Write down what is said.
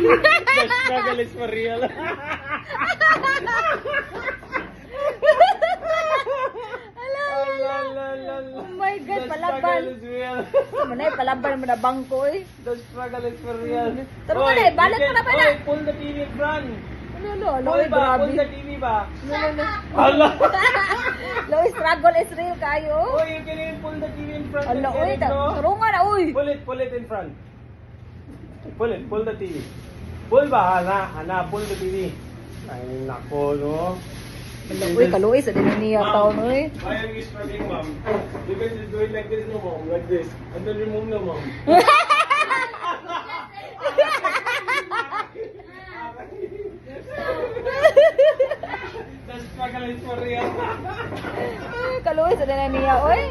The struggle is for real. Oh my God, The palaban. struggle is real. Manay, palaban mo na bangko eh. The struggle is for real. Pero Oy, manay, balik you mo na can- ba na? Oy, pull the TV in front. Ano, Pull ba? grabe. Pull the TV ba? Ano. Allah. Low struggle is real kayo. Oy, you can even pull the TV in front. and Ala, get uy, it, no? sarungan na, uy. Pull it in front. Pull the TV. Pull ba? Ana, pull the TV. Ay, nako, no? Uy, kaluoy sa din niya taon, uy. Why are you struggling, mom? You can just do it like this, no, mom? Like this. And then remove, no, mom? The struggle is for real. Kaluoy sa din niya, uy.